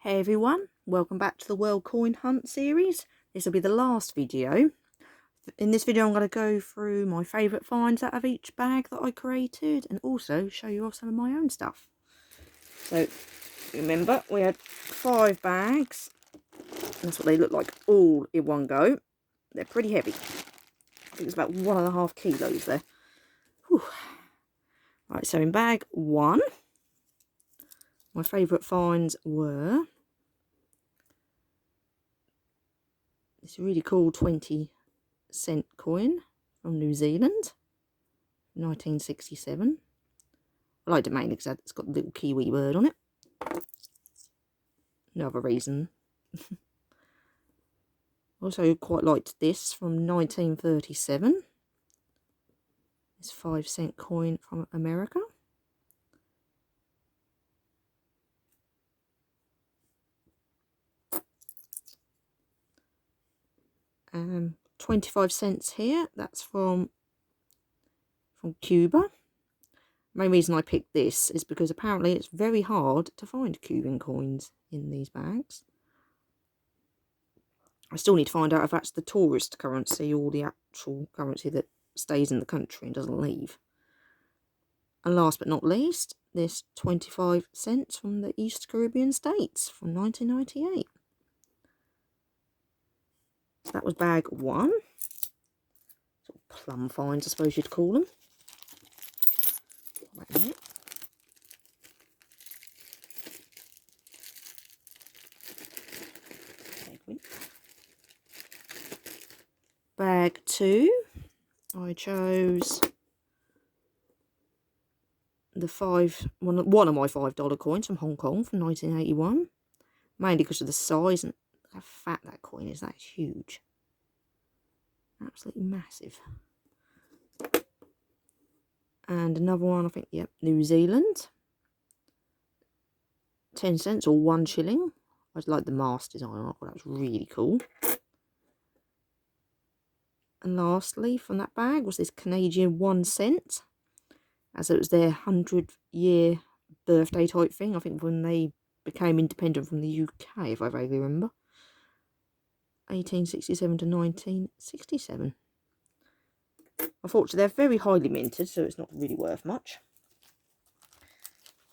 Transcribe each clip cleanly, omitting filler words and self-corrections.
Hey everyone, welcome back to the World Coin Hunt series. This will be the last video. In this video I'm going to go through my favourite finds out of each bag that I created and also show you off some of my own stuff. So remember we had 5 bags. That's what they look like all in one go. They're pretty heavy. I think it's about 1.5 kilos there. Whew. Right, so in bag 1, my favourite finds were this really cool 20-cent coin from New Zealand, 1967. I liked it mainly because it's got a little Kiwi word on it. No other reason. Also quite liked this from 1937. This 5-cent coin from America. Um, 25 cents here. That's from Cuba. The main reason I picked this is because apparently it's very hard to find Cuban coins in these bags. I still need to find out if that's the tourist currency or the actual currency that stays in the country and doesn't leave. And last but not least, this 25 cents from the East Caribbean states from 1998. So that was bag 1. Sort of plum finds, I suppose you'd call them. Wait a minute. Bag 2, I chose the one of my $5 coins from Hong Kong from 1981, mainly because of the size and how fat that coin is. That's huge, absolutely massive. And another one, I think, yep, New Zealand, 10 cents or 1 shilling. I just like the mask design on it. That was really cool. And lastly, from that bag was this Canadian 1 cent, as it was their 100-year birthday type thing. I think when they became independent from the UK, if I vaguely remember. 1867 to 1967. Unfortunately, they're very highly minted, so it's not really worth much.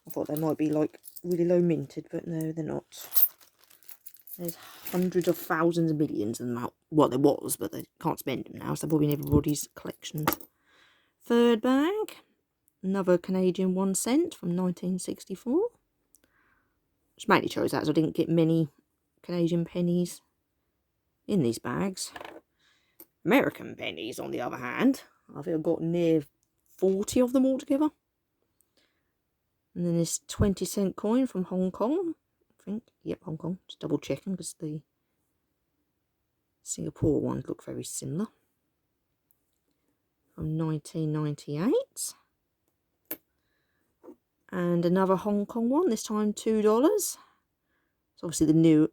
I thought they might be like really low minted, but no, they're not. There's hundreds of thousands of millions of them out. Well, there was, but they can't spend them now, so they're probably in everybody's collections. Third bag, another Canadian 1 cent from 1964. Which mainly chose that, as I didn't get many Canadian pennies in these bags. American pennies, on the other hand, I think I've got near 40 of them altogether. And then this 20-cent coin from Hong Kong. I think, yep, Hong Kong. Just double checking because the Singapore ones look very similar. From 1998. And another Hong Kong one, this time $2. It's obviously the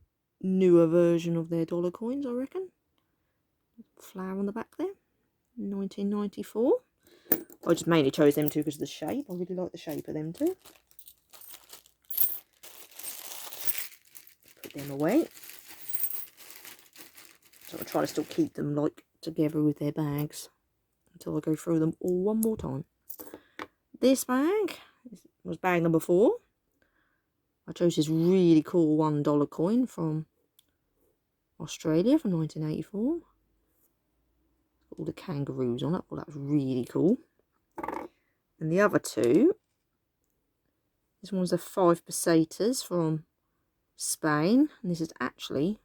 newer version of their dollar coins, I reckon. Flower on the back there. 1994. I just mainly chose them two because of the shape. I really like the shape of them too. Put them away. So I'll try to still keep them like together with their bags until I go through them all one more time. This bag was bag number 4. I chose this really cool $1 coin from Australia from 1984. All the kangaroos on it. Well, that was really cool. And the other two, this one's a 5 pesetas from Spain, and this is actually,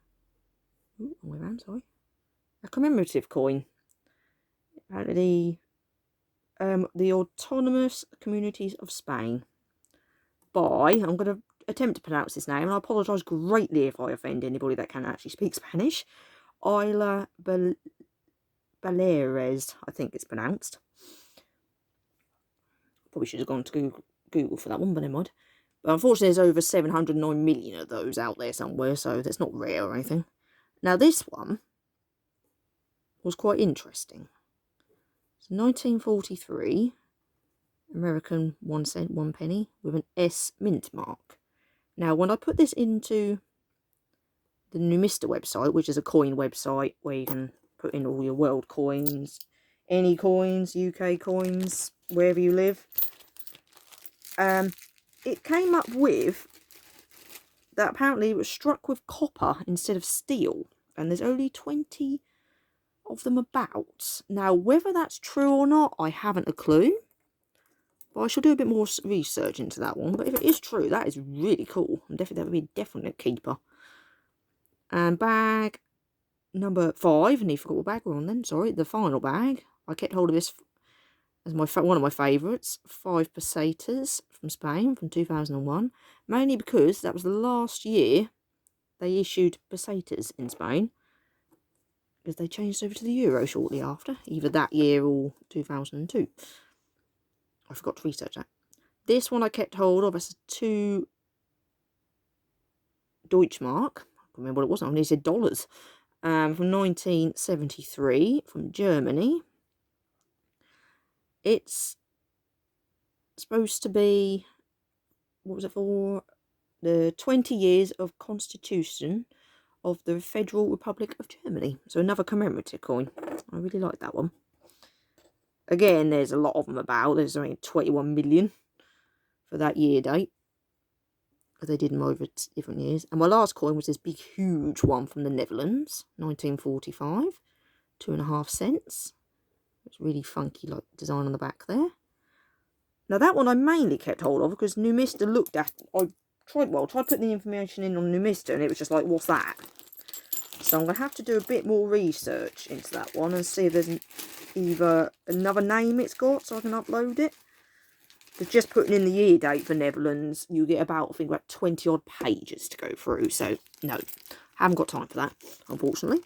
ooh, wrong way around, sorry, a commemorative coin. Apparently, the Autonomous Communities of Spain by, I'm going to attempt to pronounce this name, and I apologise greatly if I offend anybody that can actually speak Spanish. Isla Baleares, I think it's pronounced. Probably should have gone to Google for that one, but never mind. But unfortunately, there's over 709 million of those out there somewhere, so that's not rare or anything. Now, this one was quite interesting. It's 1943, American 1 cent, 1 penny, with an S mint mark. Now, when I put this into the Numista website, which is a coin website where you can put in all your world coins, any coins, UK coins, wherever you live, it came up with that apparently it was struck with copper instead of steel, and there's only 20 of them about. Now, whether that's true or not, I haven't a clue, but I shall do a bit more research into that one. But if it is true, that is really cool, and definitely that would be a definite keeper. And bag number 5, and I forgot what bag we're on then, sorry, the final bag. I kept hold of this as one of my favourites, 5 pesetas from Spain from 2001, mainly because that was the last year they issued pesetas in Spain, because they changed over to the euro shortly after, either that year or 2002. I forgot to research that. This one I kept hold of as 2 Deutschmark. I can't remember what it was. I only said dollars. From 1973 from Germany. It's supposed to be, what was it for? The 20 years of Constitution of the Federal Republic of Germany. So another commemorative coin. I really like that one. Again, there's a lot of them about. There's only 21 million for that year date, because they did them over different years. And my last coin was this big, huge one from the Netherlands, 1945, 2.5 cents. It's really funky, like design on the back there. Now that one I mainly kept hold of because Numista looked at. I tried putting the information in on Numista, and it was just like, what's that? So I'm gonna have to do a bit more research into that one and see if there's either another name it's got so I can upload it. Because just putting in the year date for Netherlands, you get about, I think, about 20 odd pages to go through. So no, haven't got time for that, unfortunately.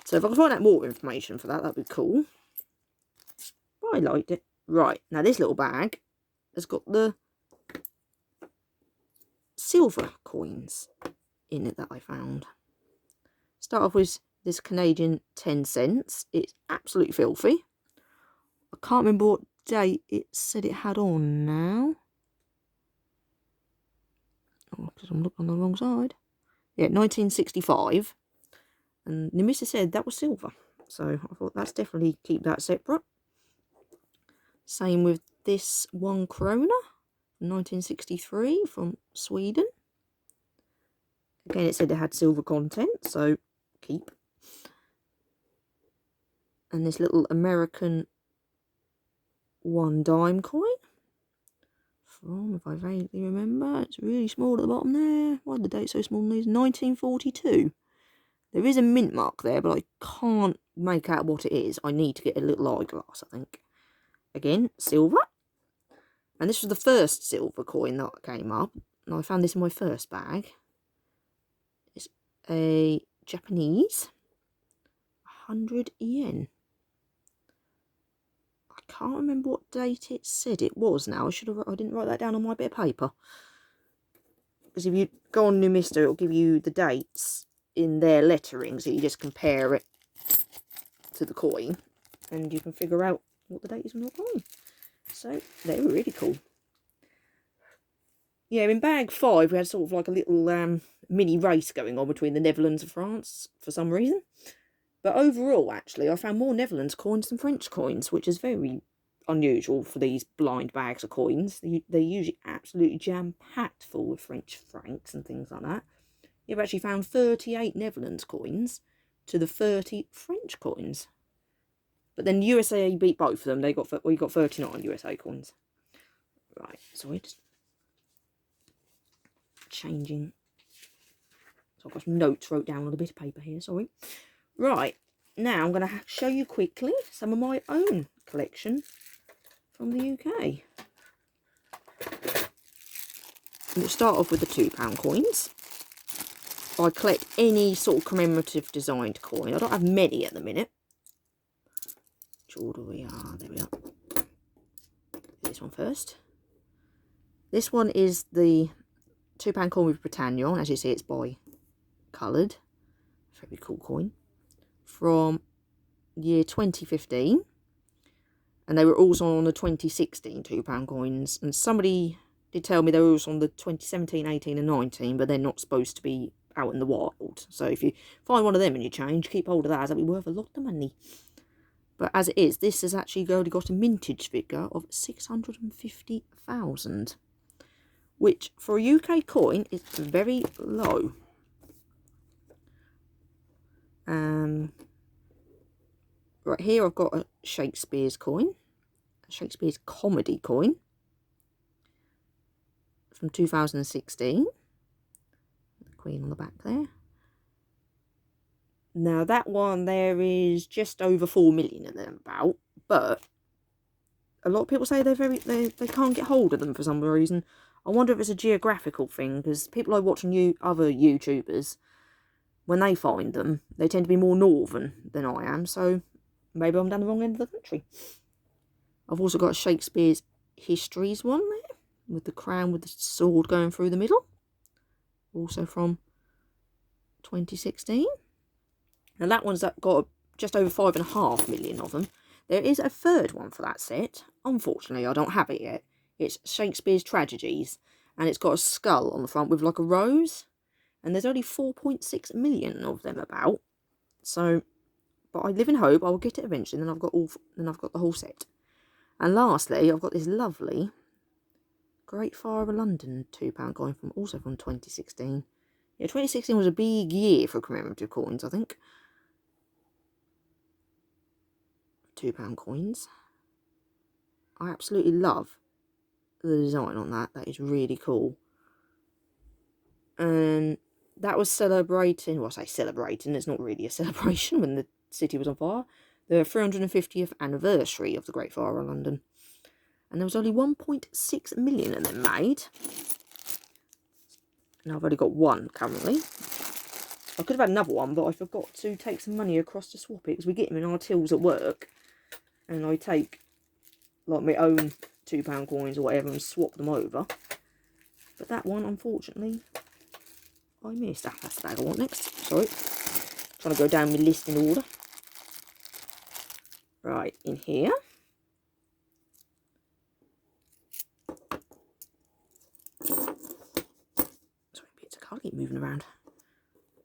So if I can find out more information for that, that'd be cool. But I liked it. Right, now this little bag has got the silver coins in it that I found. Start off with this Canadian 10 cents. It's absolutely filthy. I can't remember what date it said it had on now. Oh, because I'm looking on the wrong side. Yeah, 1965. And the mister said that was silver. So I thought that's definitely keep that separate. Same with this 1 krona, 1963 from Sweden. Again, it said it had silver content, so keep. And this little American 1 dime coin. From, if I vaguely remember, it's really small at the bottom there. Why are the dates so small on these? 1942. There is a mint mark there, but I can't make out what it is. I need to get a little eyeglass, I think. Again, silver. And this was the first silver coin that came up. And I found this in my first bag. It's a Japanese 100 yen. I can't remember what date it said it was now. I didn't write that down on my bit of paper. Because if you go on Numista, it'll give you the dates in their lettering. So you just compare it to the coin. And you can figure out what the date is on your coin. So they were really cool. Yeah, in bag 5 we had sort of like a little mini race going on between the Netherlands and France for some reason. But overall, actually, I found more Netherlands coins than French coins, which is very unusual for these blind bags of coins. They're usually absolutely jam-packed full with French francs and things like that. You've actually found 38 Netherlands coins to the 30 French coins. But then USA beat both of them. We got 39 USA coins. Right, so we're just changing. So I've got some notes wrote down on a bit of paper here, sorry. Right, now I'm going to show you quickly some of my own collection from the UK. We'll start off with the £2 coins. I collect any sort of commemorative designed coin. I don't have many at the minute. Which order we are? There we are. This one first. This one is the £2 coin with Britannia on. As you see, it's bi-coloured. Very cool coin. From year 2015. And they were also on the 2016 £2 coins. And somebody did tell me they were also on the 2017, 18 and 19, but they're not supposed to be out in the wild. So if you find one of them in your change, keep hold of that, as that'll be worth a lot of money. But as it is, this has actually only got a mintage figure of 650,000, which for a UK coin is very low. Right here I've got a Shakespeare's coin, a Shakespeare's comedy coin from 2016. The Queen on the back there. Now that one, there is just over 4 million of them about, but a lot of people say they can't get hold of them for some reason. I wonder if it's a geographical thing, because people I watch on other YouTubers, when they find them, they tend to be more northern than I am, so maybe I'm down the wrong end of the country. I've also got Shakespeare's Histories one there, with the crown with the sword going through the middle. Also from 2016. Now that one's got just over 5.5 million of them. There is a third one for that set. Unfortunately, I don't have it yet. It's Shakespeare's Tragedies, and it's got a skull on the front with like a rose. And there's only 4.6 million of them about. So, but I live in hope I will get it eventually. And then I've got the whole set. And lastly, I've got this lovely Great Fire of London £2 coin also from 2016. Yeah, 2016 was a big year for commemorative coins, I think. £2 coins. I absolutely love the design on that. That is really cool. And that was celebrating, well, I say celebrating, it's not really a celebration when the city was on fire. The 350th anniversary of the Great Fire of London. And there was only 1.6 million of them made. Now I've only got one currently. I could have had another one, but I forgot to take some money across to swap it, because we get them in our tills at work. And I take like my own £2 coins or whatever and swap them over. But that one, unfortunately, I missed. Ah, that's the bag I want next. Sorry. Trying to go down my list in order. Right, in here. Sorry, bits of card keep moving around.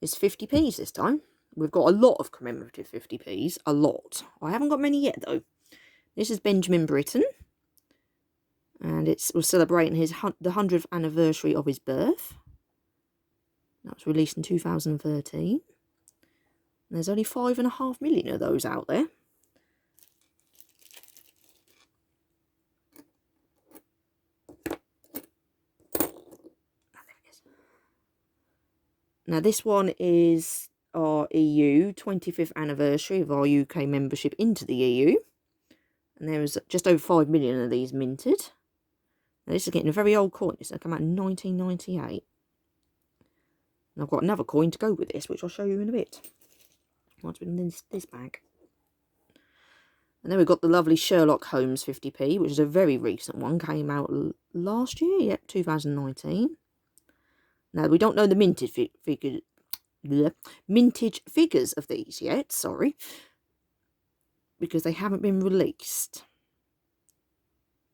It's 50p's this time. We've got a lot of commemorative 50p's. A lot. I haven't got many yet, though. This is Benjamin Britten. And we're celebrating the 100th anniversary of his birth. That was released in 2013. And there's only 5.5 million of those out there. Now this one is our EU 25th anniversary of our UK membership into the EU. And there was just over 5 million of these minted. Now this is getting a very old coin. This will come out in 1998. And I've got another coin to go with this, which I'll show you in a bit. Once we're in this bag. And then we've got the lovely Sherlock Holmes 50p, which is a very recent one. Came out last year, yep, 2019. Now, we don't know the mintage figures of these yet, sorry. Because they haven't been released.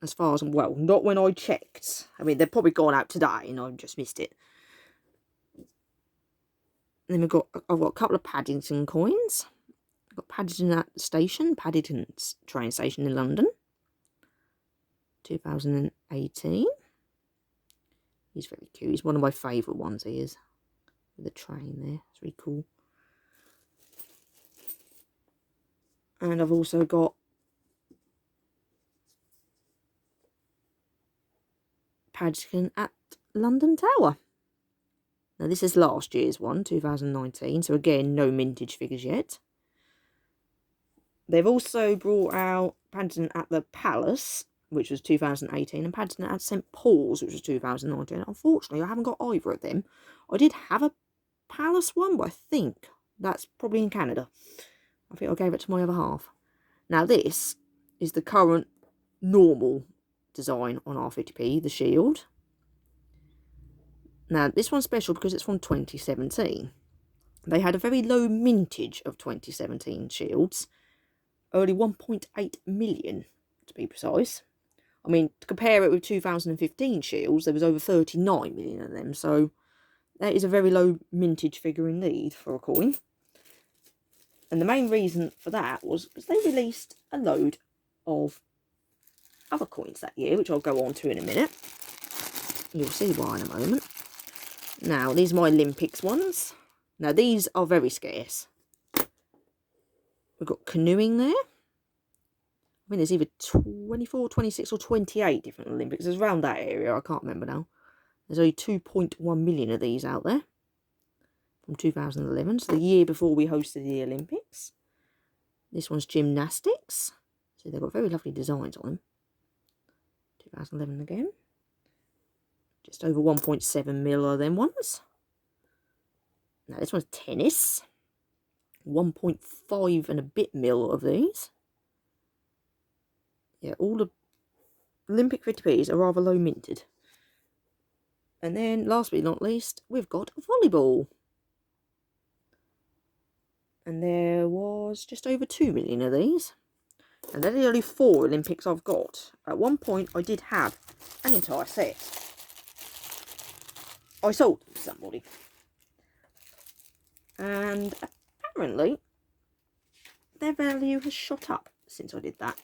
As far as, well, not when I checked. I mean, they're probably gone out today and I've just missed it. And then I've got a couple of Paddington coins. I've got Paddington at the station, Paddington's train station in London. 2018. He's very cute. He's one of my favourite ones, he is. With the train there. It's really cool. And I've also got Paddington at London Tower. Now this is last year's one, 2019. So again, no mintage figures yet. They've also brought out Paddington at the Palace, which was 2018, and Paddington at St Paul's, which was 2019. Unfortunately, I haven't got either of them. I did have a Palace one, but I think that's probably in Canada. I think I gave it to my other half. Now this is the current normal design on our 50p, the shield. Now this one's special because it's from 2017. They had a very low mintage of 2017 shields. Only 1.8 million to be precise. I mean, to compare it with 2015 Shields, there was over 39 million of them. So that is a very low mintage figure indeed for a coin. And the main reason for that was because they released a load of other coins that year, which I'll go on to in a minute. You'll see why in a moment. Now, these are my Olympics ones. Now, these are very scarce. We've got canoeing there. I think there's either 24, 26 or 28 different Olympics. It's around that area. I can't remember now. There's only 2.1 million of these out there from 2011. So the year before we hosted the Olympics. This one's gymnastics. So they've got very lovely designs on them. 2011 again. Just over 1.7 mil of them ones. Now this one's tennis. 1.5 and a bit mil of these. Yeah, all the Olympic 50p's are rather low minted. And then, last but not least, we've got volleyball. And there was just over 2 million of these. And they're the only 4 Olympics I've got. At one point, I did have an entire set. I sold them to somebody. And apparently, their value has shot up since I did that.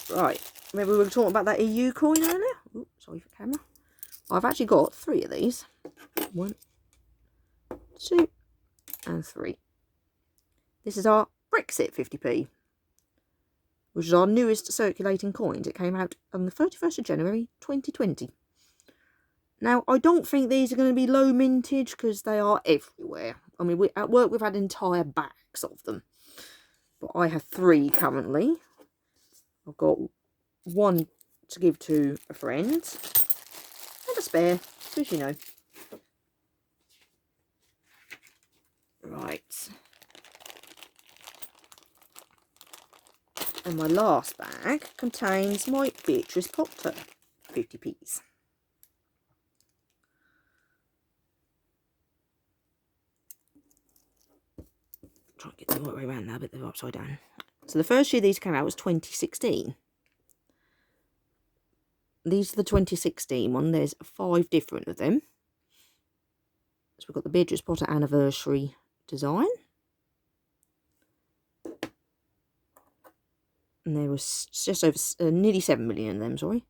Right, remember we were talking about that EU coin earlier? Oops, sorry for camera. I've actually got 3 of these. 1, 2, and 3. This is our Brexit 50p, which is our newest circulating coins. It came out on the 31st of January 2020. Now, I don't think these are going to be low mintage because they are everywhere. I mean, at work we've had entire bags of them. But I have 3 currently. I've got 1 to give to a friend and a spare, because you know. Right. And my last bag contains my Beatrice Potter 50p's. Try to get the right way around now, but they're upside down. So the first year these came out was 2016. These are the 2016 one. There's 5 different of them. So we've got the Beatrice Potter anniversary design. And there was just over nearly 7 million of them, sorry.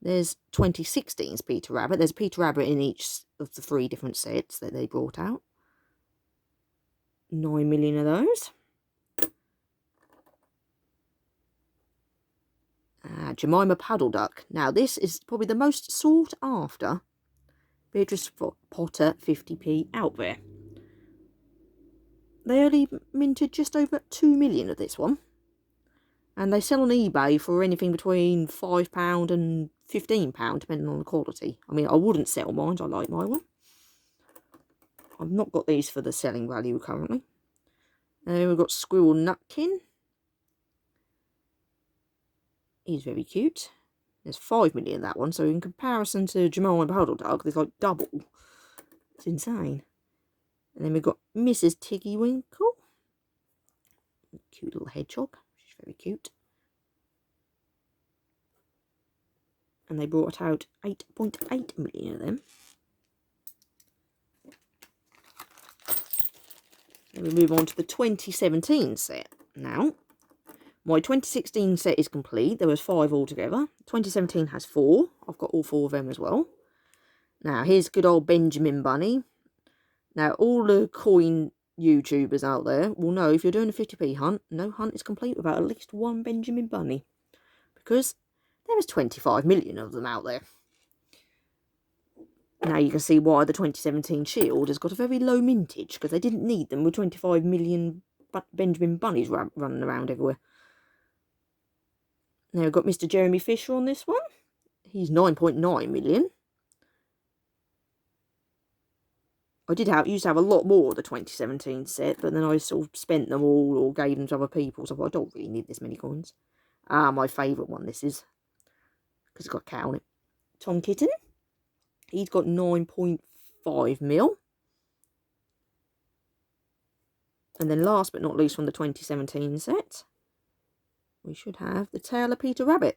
There's 2016's Peter Rabbit. There's a Peter Rabbit in each of the 3 different sets that they brought out. 9 million of those. Jemima Paddle Duck. Now, this is probably the most sought after Beatrice Potter 50p out there. They only minted just over 2 million of this one. And they sell on eBay for anything between £5 and £15, depending on the quality. I mean, I wouldn't sell mine. I like my one. I've not got these for the selling value currently. And then we've got Squirrel Nutkin. He's very cute. There's 5 million of that one. So in comparison to Jemima Paddle Duck, there's like double. It's insane. And then we've got Mrs. Tiggy Winkle. Cute little hedgehog. She's very cute. And they brought out 8.8 million of them. Then we move on to the 2017 set now. My 2016 set is complete. There was 5 altogether. 2017 has 4. I've got all 4 of them as well. Now, here's good old Benjamin Bunny. Now, all the coin YouTubers out there will know if you're doing a 50p hunt, no hunt is complete without at least 1 Benjamin Bunny. Because there is 25 million of them out there. Now you can see why the 2017 Shield has got a very low mintage, because they didn't need them with 25 million Benjamin Bunnies running around everywhere. Now we've got Mr. Jeremy Fisher on this one. He's 9.9 million. I used to have a lot more of the 2017 set, but then I sort of spent them all or gave them to other people, so I don't really need this many coins. My favourite one this is, because it's got a cat on it. Tom Kitten. He's got 9.5 mil. And then last but not least from the 2017 set, we should have the tail of Peter Rabbit.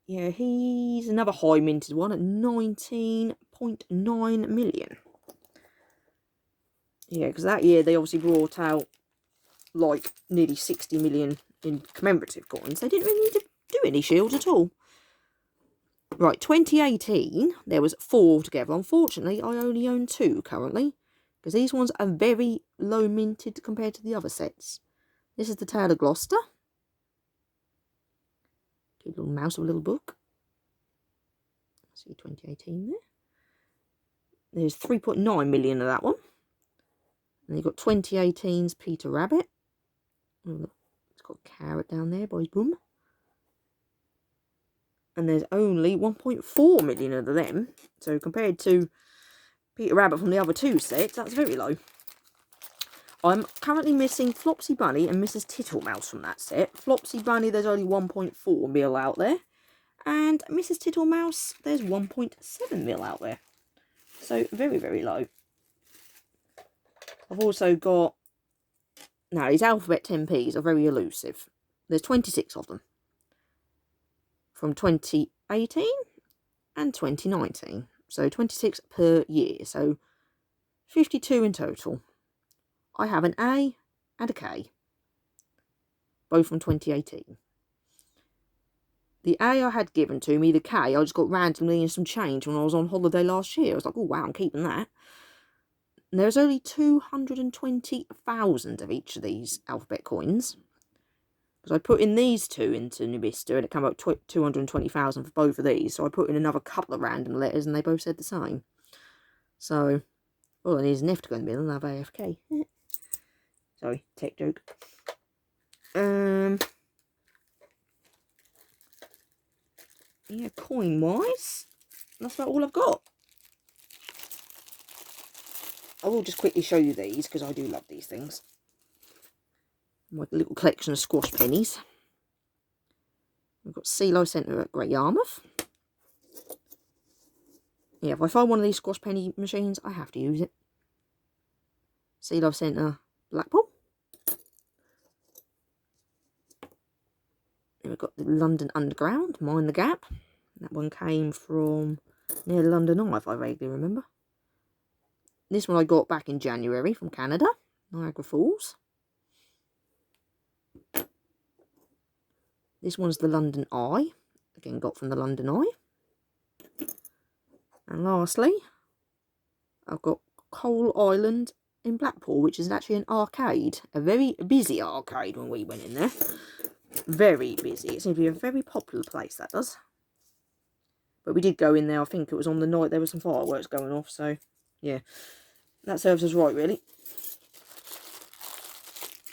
Yeah, he's another high minted one at 19.9 million. Yeah, because that year they obviously brought out like nearly 60 million in commemorative coins. They didn't really need to do any shields at all. Right, 2018, there was 4 altogether. Unfortunately, I only own 2 currently, because these ones are very low minted compared to the other sets. This is the Tail of Gloucester. Cute little mouse with a little book. See 2018 there. There's 3.9 million of that one. And you've got 2018's Peter Rabbit. Oh, it's got a carrot down there by his bum. And there's only 1.4 million of them. So compared to Peter Rabbit from the other 2 sets, that's very low. I'm currently missing Flopsy Bunny and Mrs. Tittlemouse from that set. Flopsy Bunny, there's only 1.4 mil out there. And Mrs. Tittlemouse, there's 1.7 mil out there. So very, very low. I've also got... Now, these alphabet 10p's are very elusive. There's 26 of them. From 2018 and 2019. So 26 per year. So 52 in total. I have an A and a K. Both from 2018. The A I had given to me, the K I just got randomly in some change when I was on holiday last year. I was like, oh wow, I'm keeping that. And there's only 220,000 of each of these alphabet coins. Because I put in these 2 into Nubista and it came out 220,000 for both of these. So I put in another couple of random letters and they both said the same. So, well, and here's an F to go in the middle, another AFK. Sorry, tech joke. Yeah, coin-wise, that's about all I've got. I will just quickly show you these, because I do love these things. My little collection of squash pennies. We've got Sea Life Centre at Great Yarmouth. Yeah, if I find one of these squash penny machines, I have to use it. Sea Life Centre, Blackpool. Then we've got the London Underground, Mind the Gap. That one came from near London Eye, if I vaguely remember. This one I got back in January from Canada, Niagara Falls. This one's the London Eye, again got from the London Eye. And lastly, I've got Coal Island in Blackpool, which is actually an arcade. A very busy arcade when we went in there. Very busy. It seems to be a very popular place, that does. But we did go in there, I think it was on the night there was some fireworks going off, so yeah. That serves us right, really.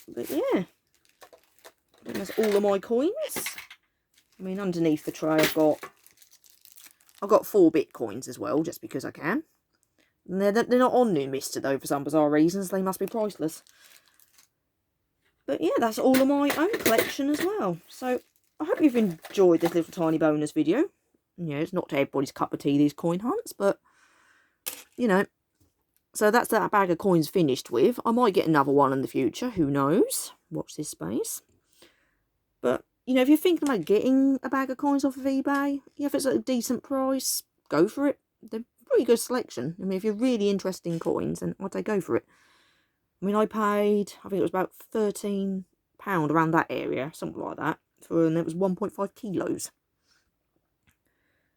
But yeah. I think that's all of my coins. I mean, underneath the tray I've got 4-bit coins as well, just because I can. And they're not on Nubista though, for some bizarre reasons. They must be priceless. But yeah, that's all of my own collection as well. So I hope you've enjoyed this little tiny bonus video. You know, it's not to everybody's cup of tea, these coin hunts, but you know. So that's that bag of coins finished with. I might get another one in the future, who knows? Watch this space. But, you know, if you're thinking about getting a bag of coins off of eBay, if it's at a decent price, go for it. They're a pretty good selection. I mean, if you're really interested in coins, then I'd say go for it. I mean, I paid, I think it was about £13 around that area, something like that, and it was 1.5 kilos.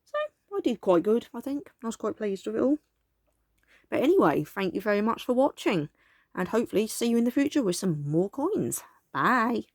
So, I did quite good, I think. I was quite pleased with it all. But anyway, thank you very much for watching, and hopefully see you in the future with some more coins. Bye!